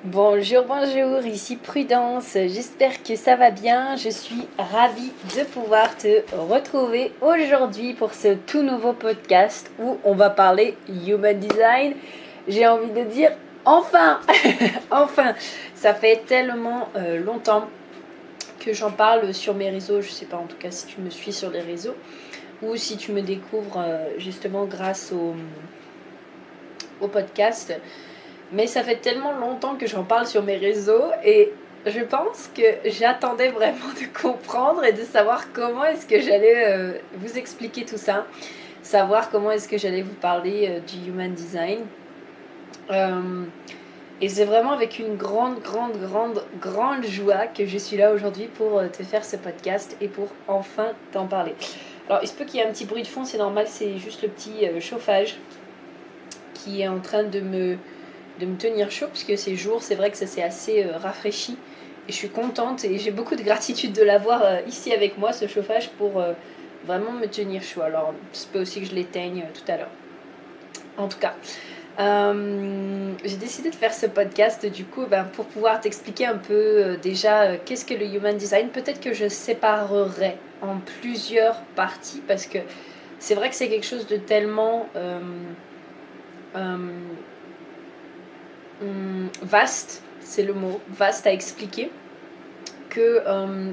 Bonjour, bonjour, ici Prudence, j'espère que ça va bien. Je suis ravie de pouvoir te retrouver aujourd'hui pour ce tout nouveau podcast où on va parler Human Design. J'ai envie de dire enfin, enfin, ça fait tellement longtemps que j'en parle sur mes réseaux, je sais pas en tout cas si tu me suis sur les réseaux ou si tu me découvres justement grâce au podcast. Mais ça fait tellement longtemps que j'en parle sur mes réseaux et je pense que j'attendais vraiment de comprendre et de savoir comment est-ce que j'allais vous expliquer tout ça, savoir comment est-ce que j'allais vous parler du Human Design. Et c'est vraiment avec une grande joie que je suis là aujourd'hui pour te faire ce podcast et pour enfin t'en parler. Alors il se peut qu'il y ait un petit bruit de fond, c'est normal, c'est juste le petit chauffage qui est en train de me tenir chaud, puisque ces jours, c'est vrai que ça s'est assez rafraîchi. Et je suis contente et j'ai beaucoup de gratitude de l'avoir ici avec moi, ce chauffage, pour vraiment me tenir chaud. Alors, c'est peut aussi que je l'éteigne tout à l'heure. En tout cas, j'ai décidé de faire ce podcast du coup pour pouvoir t'expliquer un peu déjà qu'est-ce que le Human Design. Peut-être que je séparerai en plusieurs parties parce que c'est vrai que c'est quelque chose de tellement vaste, c'est le mot, vaste à expliquer, que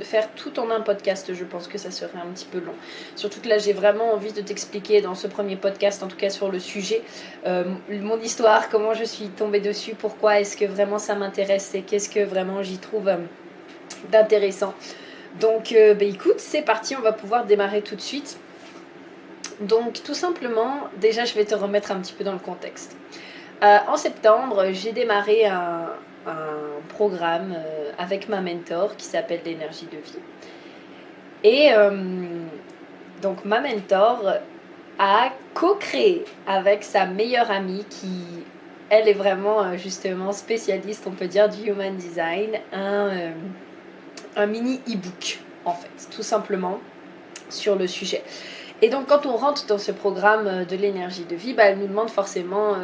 faire tout en un podcast, je pense que ça serait un petit peu long. Surtout que là, j'ai vraiment envie de t'expliquer dans ce premier podcast, en tout cas sur le sujet, mon histoire, comment je suis tombée dessus, pourquoi est-ce que vraiment ça m'intéresse et qu'est-ce que vraiment j'y trouve d'intéressant. Donc, écoute, c'est parti, on va pouvoir démarrer tout de suite. Donc, tout simplement, déjà, je vais te remettre un petit peu dans le contexte. En septembre, j'ai démarré un programme avec ma mentor qui s'appelle l'énergie de vie. Et donc ma mentor a co-créé avec sa meilleure amie qui, elle est vraiment justement spécialiste, on peut dire, du Human Design, un mini e-book en fait, tout simplement sur le sujet. Et donc quand on rentre dans ce programme de l'énergie de vie, elle nous demande forcément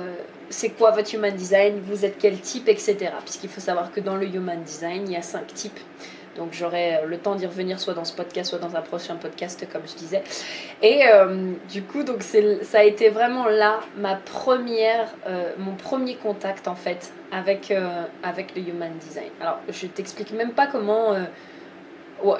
c'est quoi votre Human Design, vous êtes quel type, etc. Puisqu'il faut savoir que dans le Human Design, il y a 5 types. Donc j'aurai le temps d'y revenir soit dans ce podcast, soit dans un prochain podcast, comme je disais. Et du coup, donc ça a été vraiment là mon premier contact en fait avec le Human Design. Alors je t'explique même pas comment...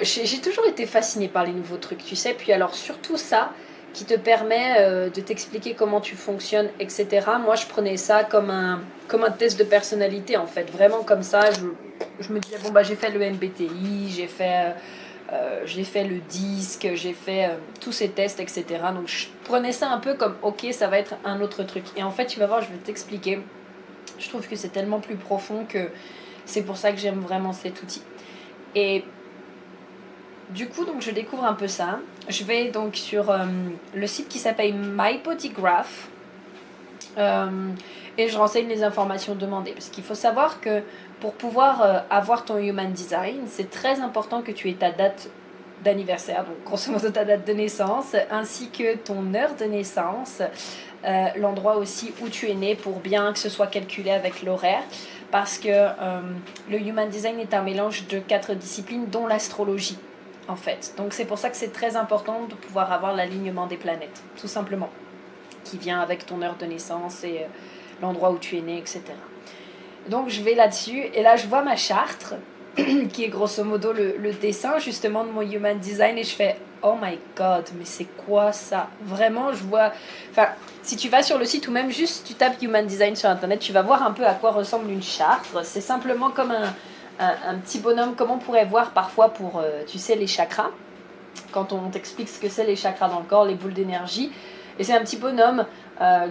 j'ai toujours été fascinée par les nouveaux trucs, tu sais. Puis alors surtout ça, qui te permet de t'expliquer comment tu fonctionnes, etc. Moi, je prenais ça comme un test de personnalité, en fait. Vraiment comme ça, je me disais, j'ai fait le MBTI, j'ai fait le disque, j'ai fait tous ces tests, etc. Donc, je prenais ça un peu comme, ok, ça va être un autre truc. Et en fait, tu vas voir, je vais t'expliquer. Je trouve que c'est tellement plus profond que c'est pour ça que j'aime vraiment cet outil. Et du coup, donc, je découvre un peu ça. Je vais donc sur le site qui s'appelle My Body Graph et je renseigne les informations demandées. Parce qu'il faut savoir que pour pouvoir avoir ton Human Design, c'est très important que tu aies ta date d'anniversaire, donc grosso modo ta date de naissance, ainsi que ton heure de naissance, l'endroit aussi où tu es né pour bien que ce soit calculé avec l'horaire. Parce que le Human Design est un mélange de 4 disciplines, dont l'astrologie. En fait. Donc c'est pour ça que c'est très important de pouvoir avoir l'alignement des planètes, tout simplement, qui vient avec ton heure de naissance et l'endroit où tu es né, etc. Donc je vais là-dessus, et là je vois ma charte, qui est grosso modo le dessin justement de mon Human Design, et je fais « Oh my God, mais c'est quoi ça ?» Vraiment, je vois... Enfin, si tu vas sur le site ou même juste tu tapes Human Design sur Internet, tu vas voir un peu à quoi ressemble une charte. C'est simplement comme un petit bonhomme, comme on pourrait voir parfois pour, tu sais, les chakras, quand on t'explique ce que c'est les chakras dans le corps, les boules d'énergie. Et c'est un petit bonhomme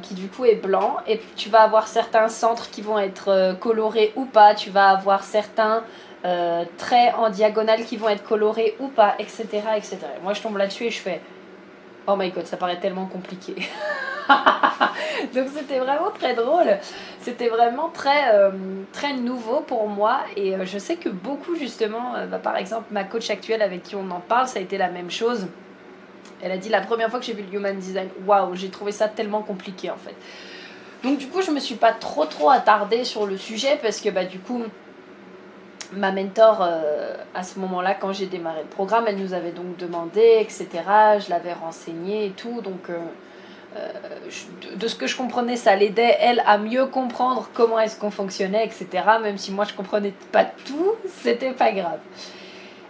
qui du coup est blanc, et tu vas avoir certains centres qui vont être colorés ou pas, tu vas avoir certains traits en diagonale qui vont être colorés ou pas, etc. etc. Et moi je tombe là-dessus et je fais « Oh my God, ça paraît tellement compliqué !» Donc c'était vraiment très drôle, c'était vraiment très nouveau pour moi, et je sais que beaucoup justement, par exemple ma coach actuelle avec qui on en parle, ça a été la même chose. Elle a dit la première fois que j'ai vu le Human Design, waouh, j'ai trouvé ça tellement compliqué en fait. Donc du coup, je me suis pas trop attardée sur le sujet parce que du coup, ma mentor, à ce moment-là, quand j'ai démarré le programme, elle nous avait donc demandé, etc. Je l'avais renseignée et tout, donc de ce que je comprenais, ça l'aidait, elle, à mieux comprendre comment est-ce qu'on fonctionnait, etc. Même si moi, je comprenais pas tout, c'était pas grave.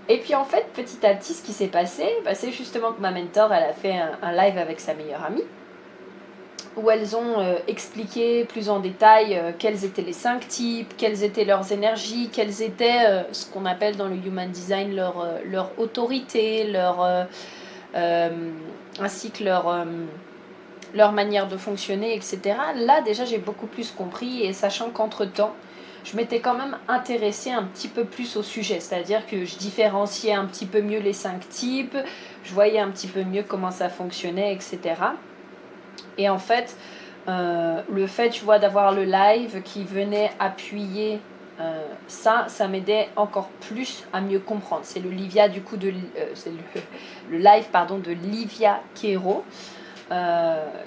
Et puis en fait, petit à petit, ce qui s'est passé, c'est justement que ma mentor, elle a fait un live avec sa meilleure amie, où elles ont expliqué plus en détail quels étaient les 5 types, quelles étaient leurs énergies, quelles étaient ce qu'on appelle dans le Human Design leur autorité, ainsi que leur manière de fonctionner, etc. Là, déjà, j'ai beaucoup plus compris, et sachant qu'entre-temps, je m'étais quand même intéressée un petit peu plus au sujet, c'est-à-dire que je différenciais un petit peu mieux les 5 types, je voyais un petit peu mieux comment ça fonctionnait, etc. Et en fait, le fait, tu vois, d'avoir le live qui venait appuyer ça m'aidait encore plus à mieux comprendre. C'est le Livia, du coup, c'est le live, pardon, de Livia Quero,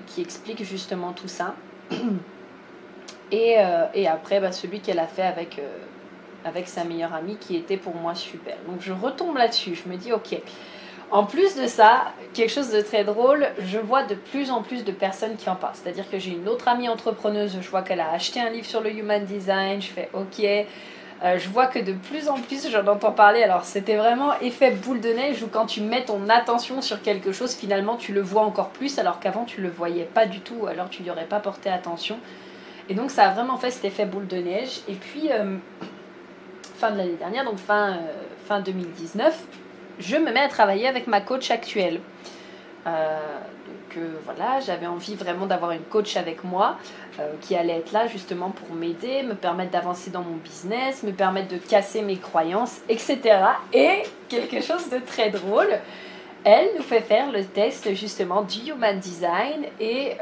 qui explique justement tout ça. Et après, celui qu'elle a fait avec sa meilleure amie, qui était pour moi super. Donc je retombe là-dessus, je me dis ok. En plus de ça, quelque chose de très drôle, je vois de plus en plus de personnes qui en parlent. C'est-à-dire que j'ai une autre amie entrepreneuse, je vois qu'elle a acheté un livre sur le Human Design, je fais ok. Je vois que de plus en plus j'en entends parler. Alors c'était vraiment effet boule de neige où quand tu mets ton attention sur quelque chose, finalement tu le vois encore plus, alors qu'avant tu le voyais pas du tout, alors tu n'y aurais pas porté attention. Et donc ça a vraiment fait cet effet boule de neige. Et puis fin de l'année dernière, donc fin 2019, je me mets à travailler avec ma coach actuelle. Voilà, j'avais envie vraiment d'avoir une coach avec moi qui allait être là justement pour m'aider, me permettre d'avancer dans mon business, me permettre de casser mes croyances, etc. Et quelque chose de très drôle, elle nous fait faire le test justement du Human Design et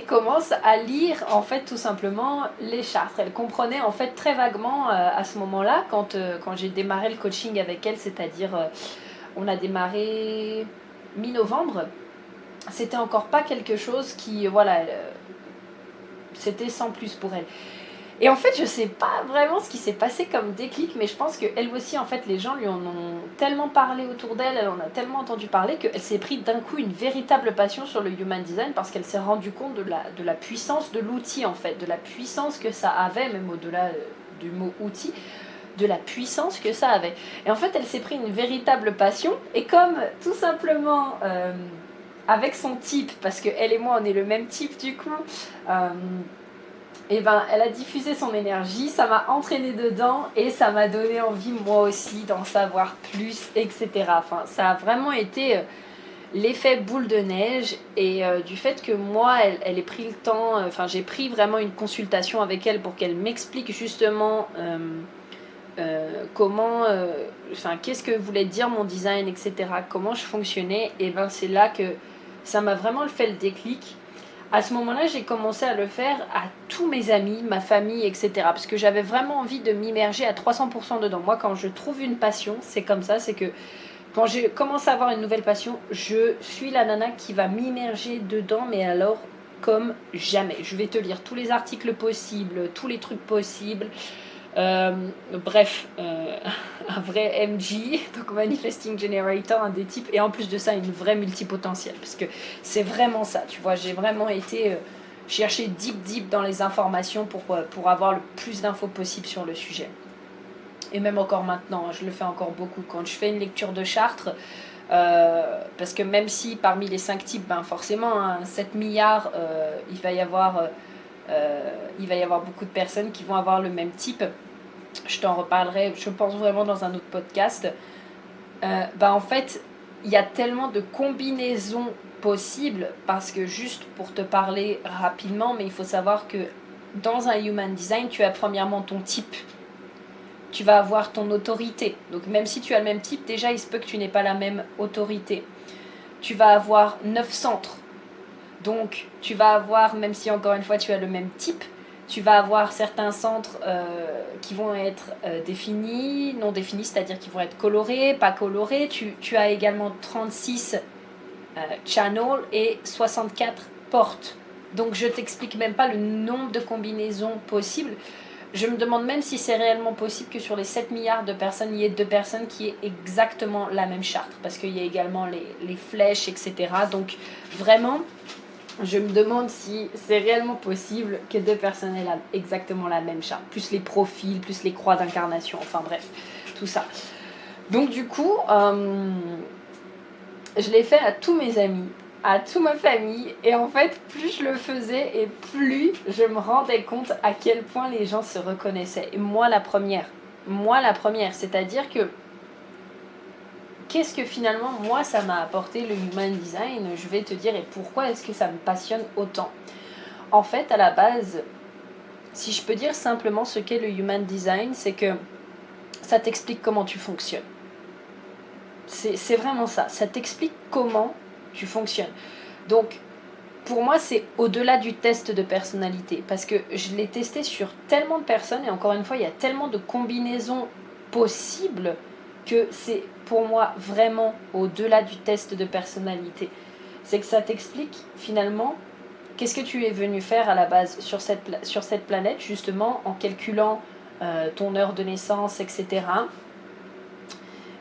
commence à lire en fait tout simplement les chartes. Elle comprenait en fait très vaguement à ce moment-là quand j'ai démarré le coaching avec elle, c'est-à-dire on a démarré mi-novembre. C'était encore pas quelque chose qui c'était sans plus pour elle. Et en fait, je sais pas vraiment ce qui s'est passé comme déclic, mais je pense qu'elle aussi, en fait, les gens lui en ont tellement parlé autour d'elle, elle en a tellement entendu parler, qu'elle s'est pris d'un coup une véritable passion sur le Human Design, parce qu'elle s'est rendue compte de la puissance de l'outil, en fait, de la puissance que ça avait, même au-delà du mot outil, de la puissance que ça avait. Et en fait, elle s'est pris une véritable passion, et comme tout simplement... avec son type, parce qu'elle et moi, on est le même type du coup... et elle a diffusé son énergie, ça m'a entraîné dedans et ça m'a donné envie moi aussi d'en savoir plus, etc. Enfin, ça a vraiment été l'effet boule de neige et du fait que moi, elle ait pris le temps, j'ai pris vraiment une consultation avec elle pour qu'elle m'explique justement comment, qu'est-ce que voulait dire mon design, etc. Comment je fonctionnais, et c'est là que ça m'a vraiment fait le déclic. À ce moment-là, j'ai commencé à le faire à tous mes amis, ma famille, etc. Parce que j'avais vraiment envie de m'immerger à 300% dedans. Moi, quand je trouve une passion, c'est comme ça, c'est que quand j'ai commencé à avoir une nouvelle passion, je suis la nana qui va m'immerger dedans, mais alors comme jamais. Je vais te lire tous les articles possibles, tous les trucs possibles. Bref, un vrai MG, donc Manifesting Generator, un des types, et en plus de ça, une vraie multipotentielle, parce que c'est vraiment ça, tu vois, j'ai vraiment été chercher deep dans les informations pour avoir le plus d'infos possible sur le sujet. Et même encore maintenant, je le fais encore beaucoup. Quand je fais une lecture de Chartres, parce que même si parmi les 5 types, forcément, 7 milliards, il va y avoir beaucoup de personnes qui vont avoir le même type. Je t'en reparlerai, je pense vraiment dans un autre podcast. En fait, il y a tellement de combinaisons possibles, parce que juste pour te parler rapidement, mais il faut savoir que dans un Human Design, tu as premièrement ton type. Tu vas avoir ton autorité. Donc même si tu as le même type, déjà il se peut que tu n'aies pas la même autorité. Tu vas avoir 9 centres. Donc tu vas avoir, même si encore une fois tu as le même type, tu vas avoir certains centres qui vont être définis, non définis, c'est-à-dire qui vont être colorés, pas colorés. Tu as également 36 channels et 64 portes. Donc je t'explique même pas le nombre de combinaisons possibles. Je me demande même si c'est réellement possible que sur les 7 milliards de personnes, il y ait 2 personnes qui aient exactement la même charte. Parce qu'il y a également les flèches, etc. Donc vraiment, je me demande si c'est réellement possible que 2 personnes aient exactement la même charte. Plus les profils, plus les croix d'incarnation, enfin bref, tout ça. Donc du coup, je l'ai fait à tous mes amis, à toute ma famille, et en fait plus je le faisais et plus je me rendais compte à quel point les gens se reconnaissaient. Et moi la première, c'est-à-dire que qu'est-ce que finalement moi ça m'a apporté le Human Design, je vais te dire, et pourquoi est-ce que ça me passionne autant. En fait à la base, si je peux dire simplement ce qu'est le Human Design, c'est que ça t'explique comment tu fonctionnes. C'est vraiment ça, ça t'explique comment tu fonctionnes. Donc, pour moi, c'est au-delà du test de personnalité, parce que je l'ai testé sur tellement de personnes, et encore une fois, il y a tellement de combinaisons possibles, que c'est pour moi vraiment au-delà du test de personnalité. C'est que ça t'explique finalement qu'est-ce que tu es venu faire à la base sur cette planète, justement, en calculant ton heure de naissance, etc.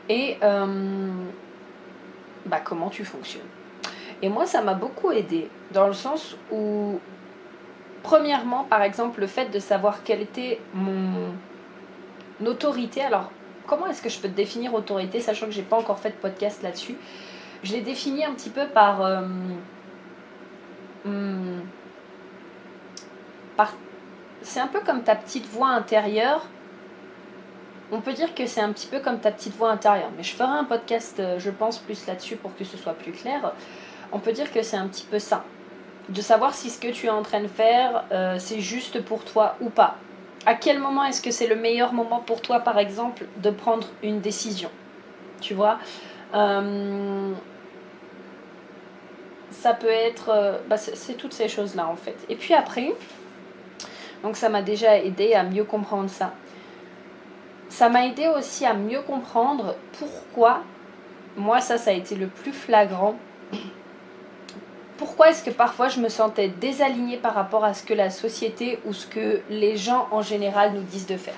Et comment tu fonctionnes. Et moi, ça m'a beaucoup aidé, dans le sens où, premièrement, par exemple, le fait de savoir quelle était mon autorité. Alors, comment est-ce que je peux te définir autorité, sachant que j'ai pas encore fait de podcast là-dessus. Je l'ai défini un petit peu par c'est un peu comme ta petite voix intérieure. On peut dire que c'est un petit peu comme ta petite voix intérieure, mais je ferai un podcast, je pense, plus là-dessus pour que ce soit plus clair. On peut dire que c'est un petit peu ça. De savoir si ce que tu es en train de faire, c'est juste pour toi ou pas. À quel moment est-ce que c'est le meilleur moment pour toi, par exemple, de prendre une décision ? Tu vois, ça peut être... c'est toutes ces choses-là, en fait. Et puis après, donc ça m'a déjà aidé à mieux comprendre ça. Ça m'a aidé aussi à mieux comprendre pourquoi, moi ça a été le plus flagrant, pourquoi est-ce que parfois je me sentais désalignée par rapport à ce que la société ou ce que les gens en général nous disent de faire.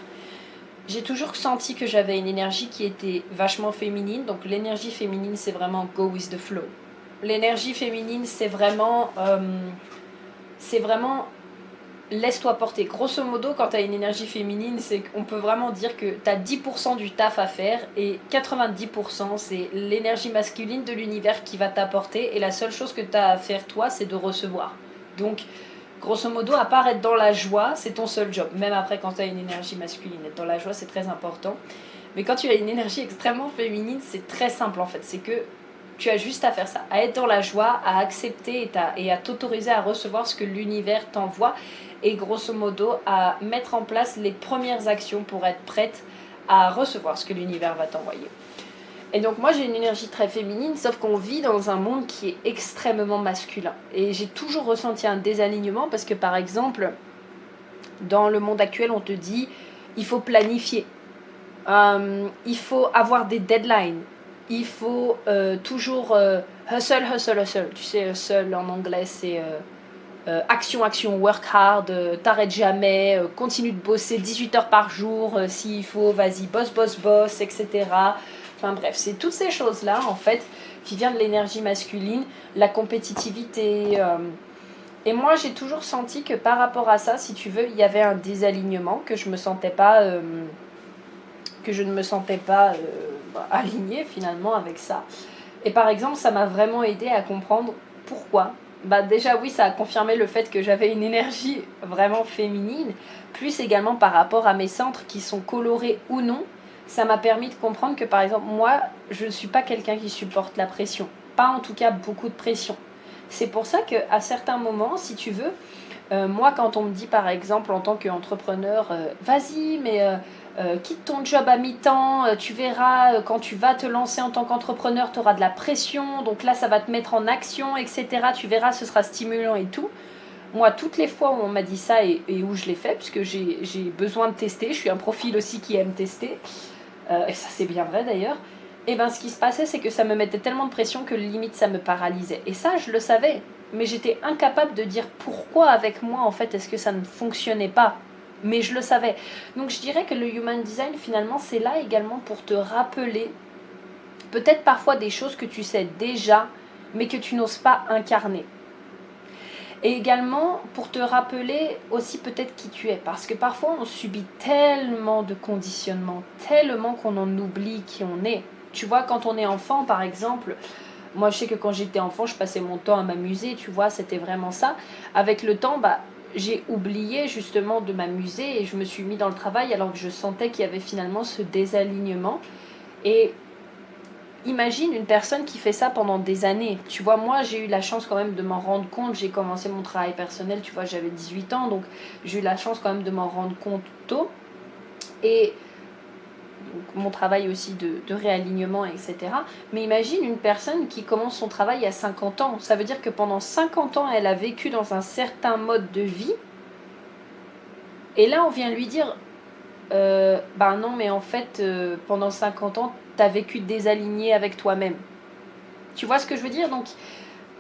J'ai toujours senti que j'avais une énergie qui était vachement féminine, donc l'énergie féminine c'est vraiment go with the flow. L'énergie féminine c'est vraiment laisse-toi porter. Grosso modo, quand tu as une énergie féminine, c'est qu'on peut vraiment dire que tu as 10% du taf à faire et 90% c'est l'énergie masculine de l'univers qui va t'apporter, et la seule chose que tu as à faire toi, c'est de recevoir. Donc, grosso modo, à part être dans la joie, c'est ton seul job. Même après, quand tu as une énergie masculine, être dans la joie, c'est très important. Mais quand tu as une énergie extrêmement féminine, c'est très simple en fait. C'est que tu as juste à faire ça, à être dans la joie, à accepter et à t'autoriser à recevoir ce que l'univers t'envoie, et grosso modo à mettre en place les premières actions pour être prête à recevoir ce que l'univers va t'envoyer. Et donc moi j'ai une énergie très féminine, sauf qu'on vit dans un monde qui est extrêmement masculin. Et j'ai toujours ressenti un désalignement parce que par exemple, dans le monde actuel on te dit il faut planifier, il faut avoir des deadlines, il faut toujours hustle. Tu sais, hustle en anglais c'est action, work hard, t'arrêtes jamais, continue de bosser 18 heures par jour, s'il faut, vas-y, bosse, etc. Enfin bref, c'est toutes ces choses-là, en fait, qui viennent de l'énergie masculine, la compétitivité. Et moi, j'ai toujours senti que par rapport à ça, si tu veux, il y avait un désalignement, que je ne me sentais pas alignée finalement avec ça. Et par exemple, ça m'a vraiment aidé à comprendre pourquoi. Déjà oui, ça a confirmé le fait que j'avais une énergie vraiment féminine, plus également par rapport à mes centres qui sont colorés ou non, ça m'a permis de comprendre que par exemple moi, je ne suis pas quelqu'un qui supporte la pression, pas en tout cas beaucoup de pression. C'est pour ça qu'à certains moments, si tu veux, moi quand on me dit par exemple en tant qu'entrepreneur, vas-y mais quitte ton job à mi-temps, tu verras, quand tu vas te lancer en tant qu'entrepreneur, tu auras de la pression, donc là ça va te mettre en action, etc. Tu verras, ce sera stimulant et tout. Moi, toutes les fois où on m'a dit ça et où je l'ai fait, puisque j'ai besoin de tester, je suis un profil aussi qui aime tester, et ça c'est bien vrai d'ailleurs, et ce qui se passait c'est que ça me mettait tellement de pression que limite ça me paralysait. Et ça je le savais, mais j'étais incapable de dire pourquoi avec moi, en fait, est-ce que ça ne fonctionnait pas. Mais je le savais. Donc je dirais que le Human Design, finalement, c'est là également pour te rappeler peut-être parfois des choses que tu sais déjà, mais que tu n'oses pas incarner. Et également pour te rappeler aussi peut-être qui tu es. Parce que parfois on subit tellement de conditionnements, tellement qu'on en oublie qui on est. Tu vois, quand on est enfant par exemple, moi je sais que quand j'étais enfant, je passais mon temps à m'amuser, tu vois, c'était vraiment ça. Avec le temps, j'ai oublié justement de m'amuser et je me suis mis dans le travail alors que je sentais qu'il y avait finalement ce désalignement. Et imagine une personne qui fait ça pendant des années. Tu vois, moi, j'ai eu la chance quand même de m'en rendre compte. J'ai commencé mon travail personnel, tu vois, j'avais 18 ans, donc j'ai eu la chance quand même de m'en rendre compte tôt. Et donc, mon travail aussi de réalignement, etc. Mais imagine une personne qui commence son travail à 50 ans. Ça veut dire que pendant 50 ans, elle a vécu dans un certain mode de vie. Et là, on vient lui dire, non, mais en fait, pendant 50 ans, tu as vécu désaligné avec toi-même. Tu vois ce que je veux dire? Donc,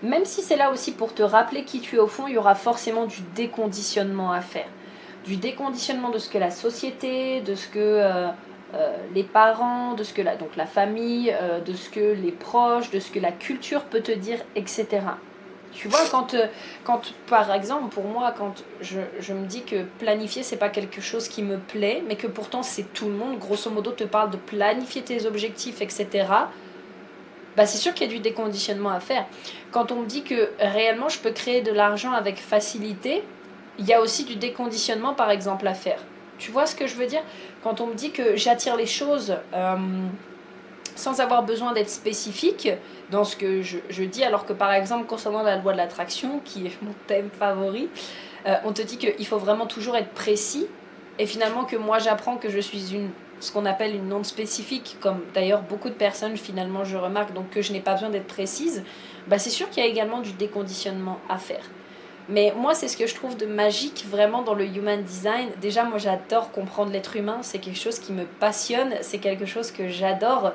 même si c'est là aussi pour te rappeler qui tu es au fond, il y aura forcément du déconditionnement à faire. Du déconditionnement de ce que la société, de ce que les parents, de ce que la famille, de ce que les proches, de ce que la culture peut te dire, etc. Tu vois, quand par exemple, pour moi, quand je me dis que planifier, c'est pas quelque chose qui me plaît, mais que pourtant c'est tout le monde, grosso modo, te parle de planifier tes objectifs, etc., c'est sûr qu'il y a du déconditionnement à faire. Quand on me dit que réellement je peux créer de l'argent avec facilité, il y a aussi du déconditionnement par exemple à faire. Tu vois ce que je veux dire? Quand on me dit que j'attire les choses sans avoir besoin d'être spécifique dans ce que je dis, alors que par exemple concernant la loi de l'attraction, qui est mon thème favori, on te dit qu'il faut vraiment toujours être précis, et finalement que moi j'apprends que je suis ce qu'on appelle une non spécifique, comme d'ailleurs beaucoup de personnes finalement je remarque, donc que je n'ai pas besoin d'être précise, c'est sûr qu'il y a également du déconditionnement à faire. Mais moi, c'est ce que je trouve de magique vraiment dans le Human Design. Déjà, moi, j'adore comprendre l'être humain. C'est quelque chose qui me passionne. C'est quelque chose que j'adore.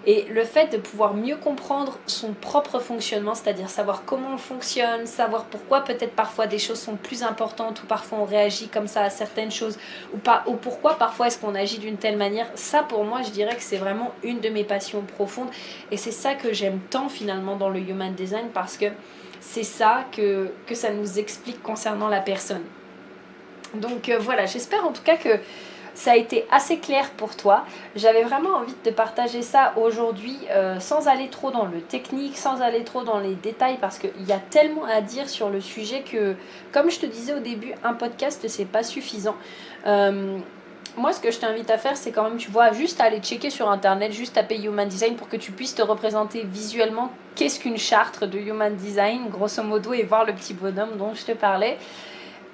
Et le fait de pouvoir mieux comprendre son propre fonctionnement, c'est-à-dire savoir comment on fonctionne, savoir pourquoi peut-être parfois des choses sont plus importantes ou parfois on réagit comme ça à certaines choses ou pourquoi parfois est-ce qu'on agit d'une telle manière, ça pour moi je dirais que c'est vraiment une de mes passions profondes et c'est ça que j'aime tant finalement dans le Human Design parce que c'est ça que ça nous explique concernant la personne. Donc voilà, j'espère en tout cas que ça a été assez clair pour toi. J'avais vraiment envie de te partager ça aujourd'hui sans aller trop dans le technique, sans aller trop dans les détails parce qu'il y a tellement à dire sur le sujet que, comme je te disais au début, un podcast c'est pas suffisant. Moi, ce que je t'invite à faire, c'est quand même, tu vois, juste aller checker sur Internet, juste taper Human Design pour que tu puisses te représenter visuellement qu'est-ce qu'une charte de Human Design, grosso modo, et voir le petit bonhomme dont je te parlais.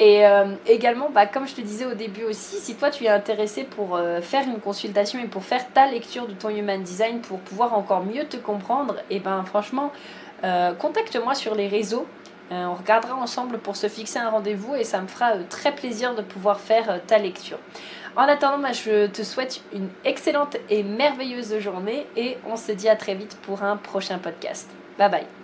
Et également, comme je te disais au début aussi, si toi tu es intéressé pour faire une consultation et pour faire ta lecture de ton Human Design pour pouvoir encore mieux te comprendre, et franchement, contacte-moi sur les réseaux. On regardera ensemble pour se fixer un rendez-vous et ça me fera très plaisir de pouvoir faire ta lecture. En attendant, je te souhaite une excellente et merveilleuse journée et on se dit à très vite pour un prochain podcast. Bye bye.